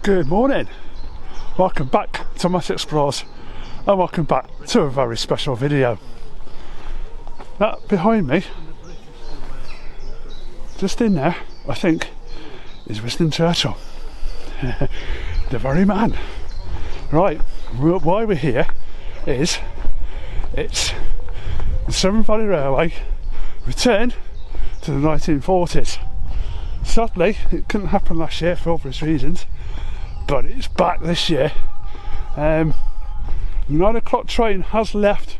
Good morning, welcome back to Mass Explorers and welcome back to a very special video. That behind me, just in there, I think, is Winston Churchill, the very man. Right, why we're here is it's the Severn Valley Railway returned to the 1940s. Sadly, it couldn't happen last year for obvious reasons, but it's back this year. The 9 o'clock train has left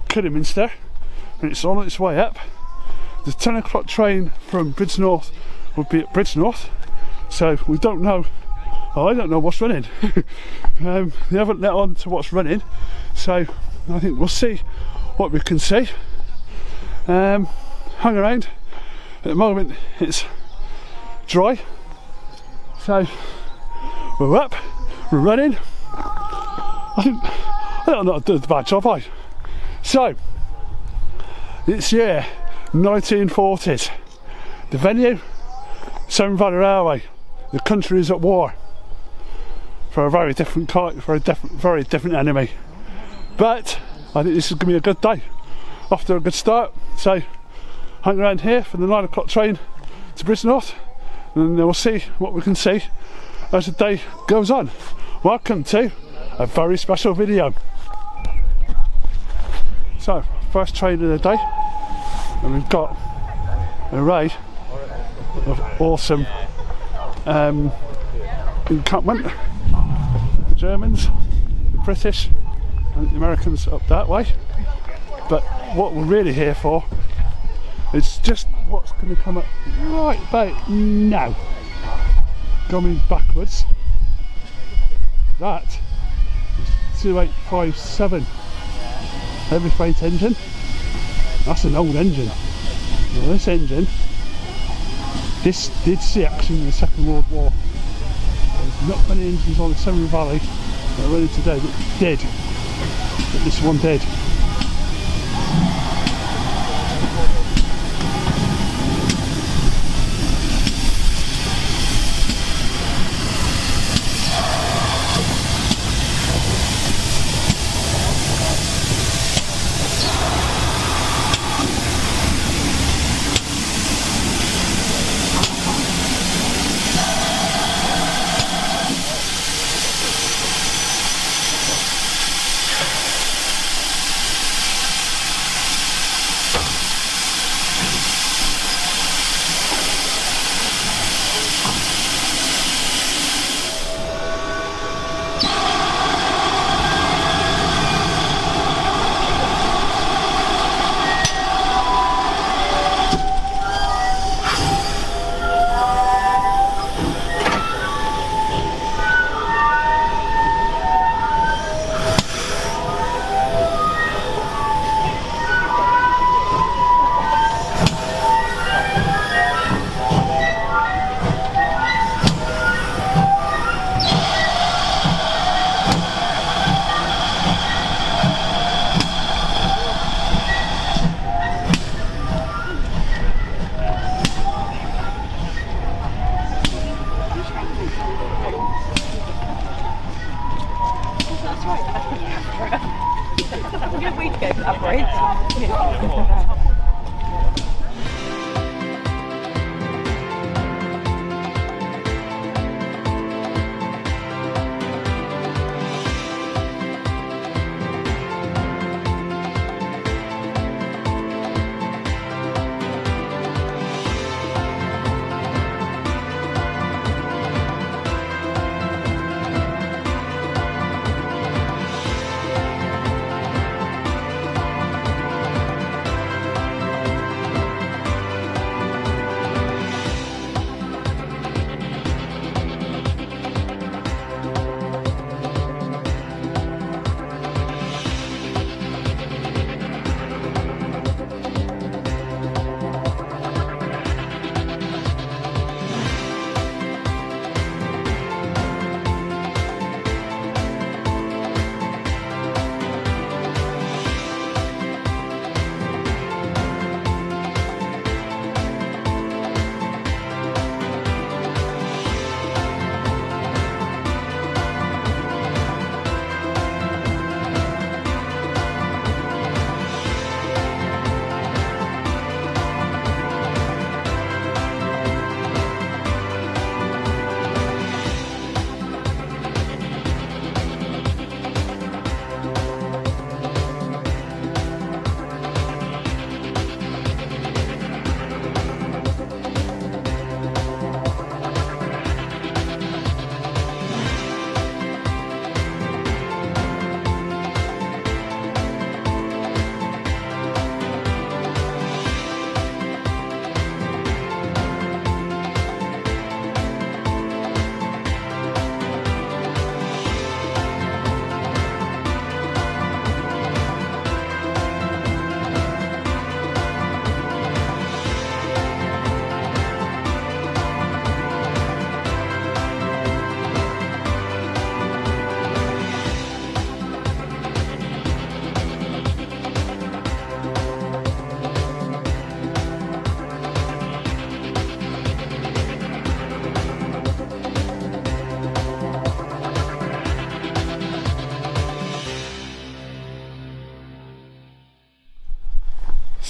Kidderminster and it's on its way up. The 10 o'clock train from Bridgnorth will be at Bridgnorth, so we don't know. Oh, I don't know what's running. They haven't let on to what's running, so I think we'll see what we can see. Hang around. At the moment it's dry, so we're up, we're running. I don't know, I did a bad job, I. So, it's year 1940s. The venue, Severn Valley Railway. The country is at war for a very different very different enemy. But I think this is going to be a good day. Off to a good start. So, hang around here for the 9 o'clock train to Bridgnorth, and then we'll see what we can see as the day goes on. Welcome to a very special video. So, first train of the day, and we've got an array of awesome encampment. The Germans, the British and the Americans up that way, but what we're really here for is just what's going to come up right about now. Going backwards, that is 2857 heavy freight engine. That's an old engine. Now this engine, this did see action in the Second World War. There's not many engines on the Severn Valley that are running today that did, but this one did. Good way to go upwards.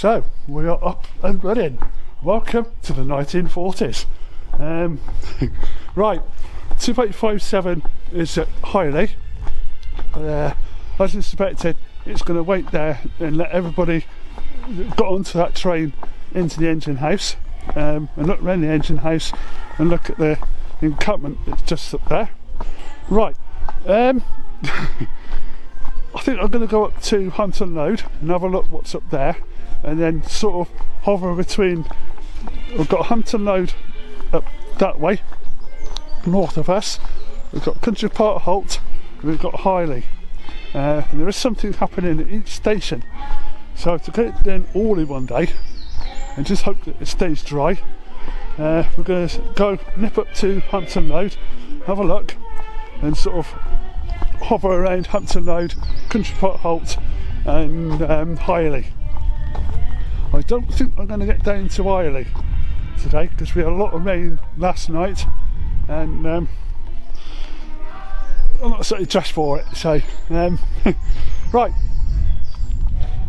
So we are up and running. Welcome to the 1940s. Right, 2857 is at Highley. As expected, it's going to wait there and let everybody that got onto that train into the engine house, and look around the engine house and look at the encampment that's just up there. Right, I think I'm going to go up to Hampton Road and have a look what's up there, and then sort of hover between. We've got Hampton Road up that way, north of us. We've got Country Park Halt, and we've got Highley. And there is something happening at each station. So to get it done all in one day, and just hope that it stays dry, we're going to go nip up to Hampton Road, have a look, and sort of hover around Hampton Road, Country Park Halt, and Highley. I don't think I'm going to get down to Highley today because we had a lot of rain last night, and I'm not certainly dressed for it. So right,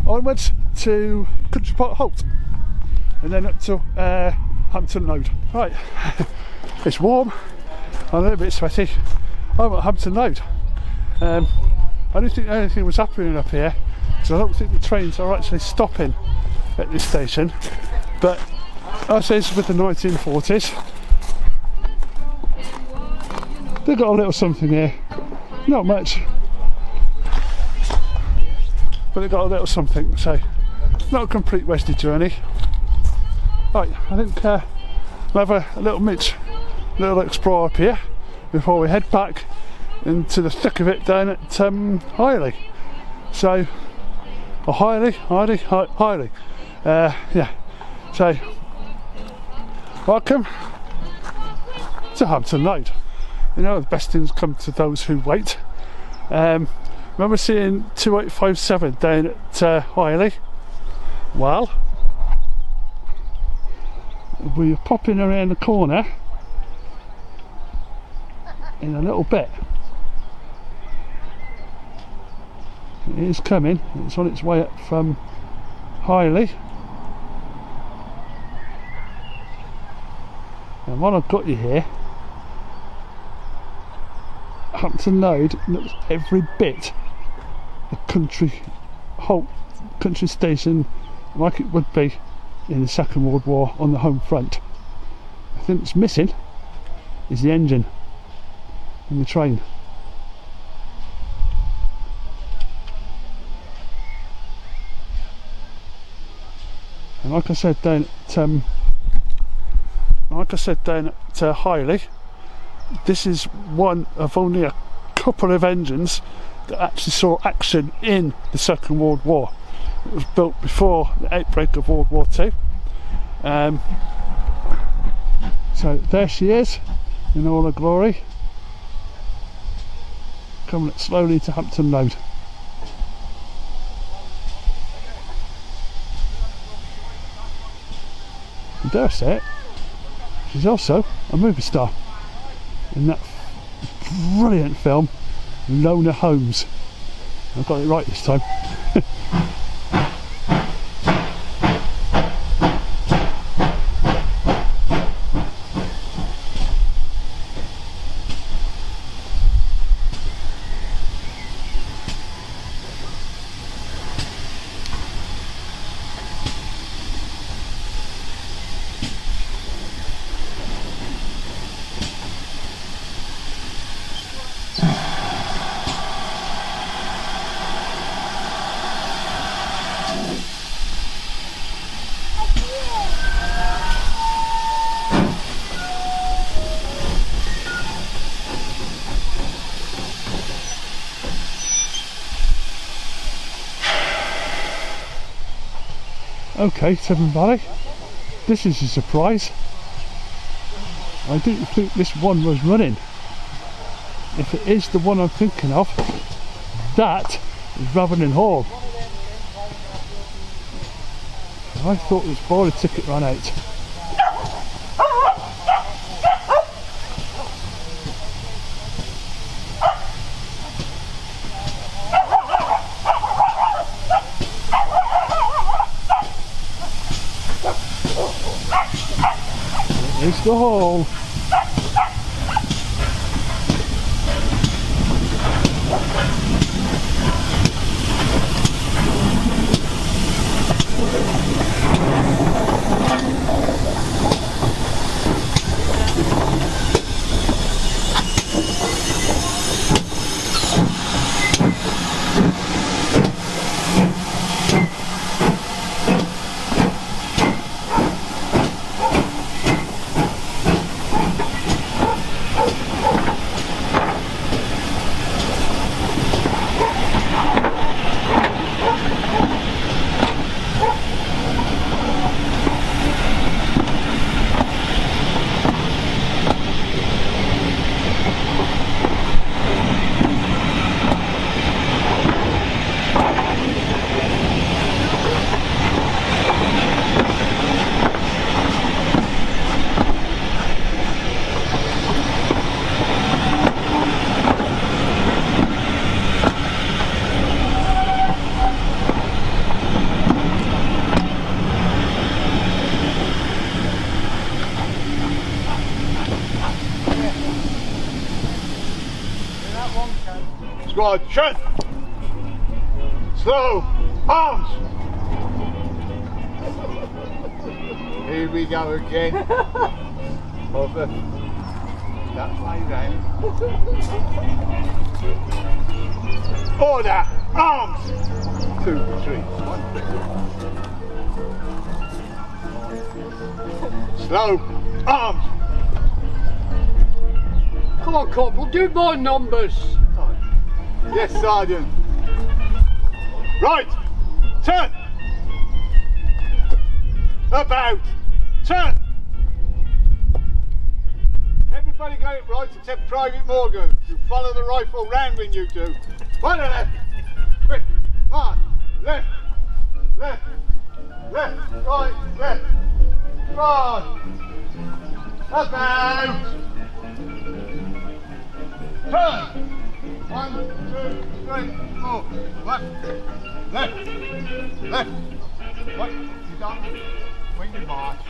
onwards to Country Park Halt, and then up to Hampton Road. Right, it's warm, I'm a little bit sweaty. I'm at Hampton Road. I didn't think anything was happening up here, so I don't think the trains are actually stopping at this station. But as is with the 1940s, they've got a little something here. Not much, but they've got a little something, so not a complete wasted journey. Right, I think we'll have a little explore up here before we head back into the thick of it down at Highley. So, or Highley. Yeah. So, welcome to Hampton Road. You know, the best things come to those who wait. Remember seeing 2857 down at Highley? Well, we're popping around the corner in a little bit. It is coming, it's on its way up from Highley. And while I've got you here, Hampton Road looks every bit a country station like it would be in the Second World War on the home front. The thing that's missing is the engine in the train. And like I said down at Highley, this is one of only a couple of engines that actually saw action in the Second World War. It was built before the outbreak of World War II. So there she is in all her glory, coming slowly to Hampton Road. And dare I say it, she's also a movie star in that brilliant film Lona Holmes. I got it right this time. Okay, Severn Valley, this is a surprise. I didn't think this one was running. If it is the one I'm thinking of, that is Ravening Hall. I thought this boiler ticket ran out. Mr. Hall. Squad, shut! Slow! Arms! Here we go again. Over. That way round. Order! Arms! 2, 3, 1. Slow! Arms! Come on, Corporal, do more numbers. Yes, Sergeant. Right! Turn! About! Turn! Everybody got it right except Private Morgan. You follow the rifle round when you do. One left! Quick! March! Left! Left! Left! Right! Left! Right! About! Turn! 1, 2, 3, 4. Left. Left. Left. Right. You don't. When you march,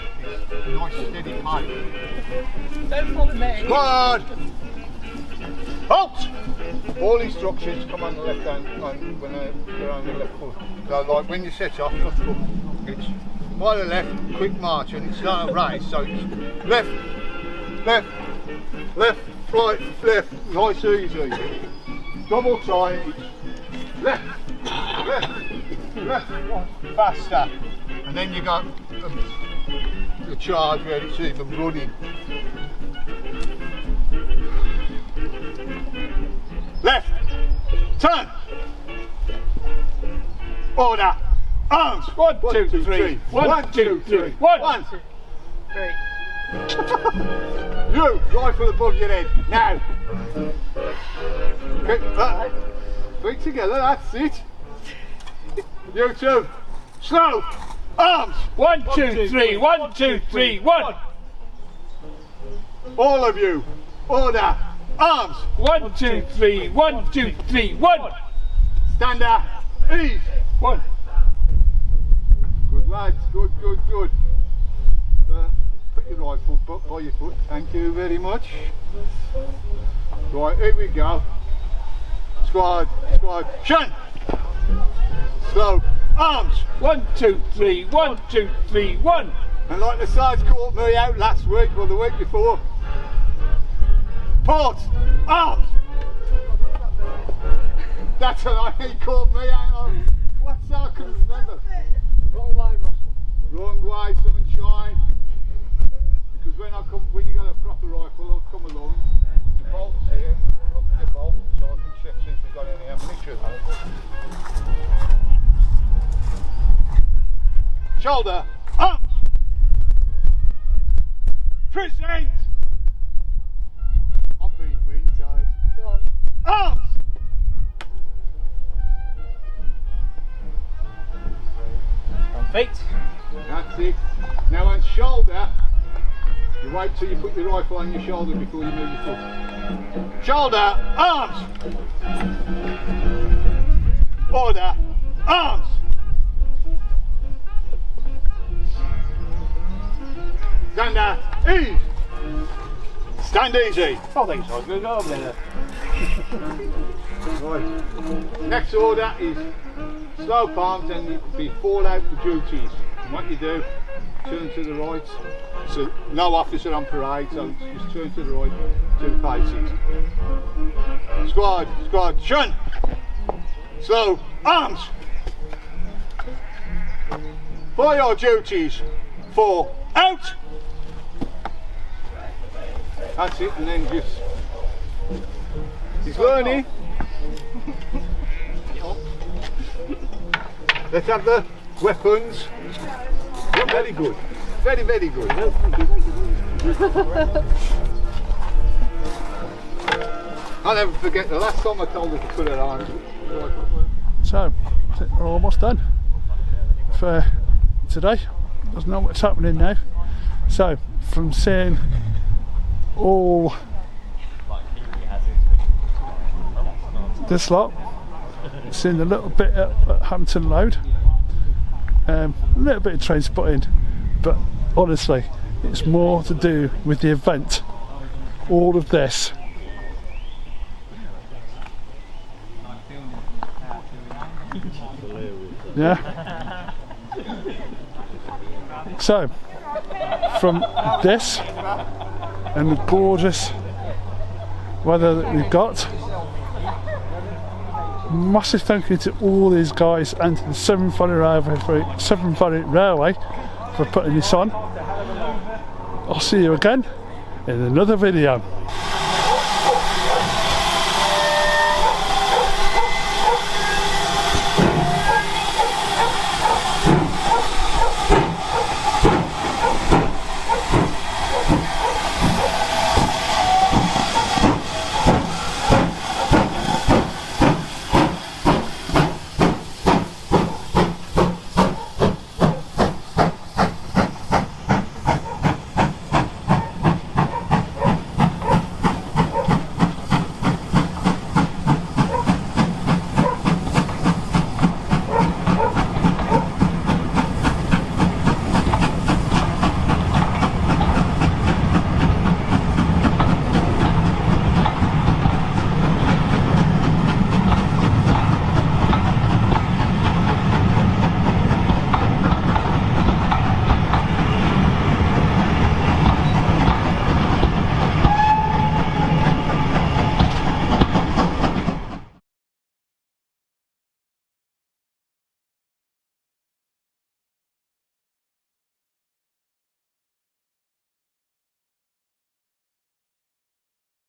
it's a nice steady pace. Don't follow me. Squad! Halt! All instructions come on the left hand when they're on the left foot. So like when you set off, left foot. It's by the left, quick march, and it's not a race, so it's left, left, left, right, left, nice easy. Double time, it's left, left, left, right, faster. And then you got the charge where it's even running. Left, turn, order, arms, 1, 2, 3, 1, 2, 3, 1, 2, 3. You, rifle above your head, now. Okay, feet together, that's it. You two, slow, arms. 1, 2, 3, 1, 2, 3, 1. All of you, order, arms. 1, 2, 3, 1, 2, 3, 1. Stand up, ease. 1. Good lads, good, good, good. Put your rifle by your foot, thank you very much. Right, here we go. Squad, squad, shun! Slow, arms! 1, 2, 3, 1, 2, 3, 1. And like the Sarge caught me out last week or the week before. Port, arms! That's what he caught me out on. What's that? I couldn't remember. Wrong way, Russell. Wrong way, sunshine. Because when you got a proper rifle, I'll come along. The bolt's here, and we'll look at the bolt so I can check see if we've got any ammunition. Shoulder, arms! Present! I'm being really tired. Go on. Arms! On feet. That's it. Now on shoulder, you wait till you put your rifle on your shoulder before you move your foot. Shoulder, arms! Order, arms! Stand up. Ease. Stand easy. I think so. Good over there. Right. Next order is slope arms and you be fall out for duties. And what you do, turn to the right. So no officer on parade, so just turn to the right, 2 paces. Squad, shunt. Slope arms. For your duties, fall out. That's it, and then just. He's learning. Let's have the weapons. Very good. Very, very good. I'll never forget the last time I told her to put it on. So, I think we're almost done for today. There's not what's happening now. So, from seeing all this lot, seeing a little bit at Hampton Road, a little bit of train spotting, but honestly it's more to do with the event. All of this yeah. So from this and the gorgeous weather that we've got, massive thank you to all these guys and to the Severn Valley Railway for putting this on. I'll see you again in another video.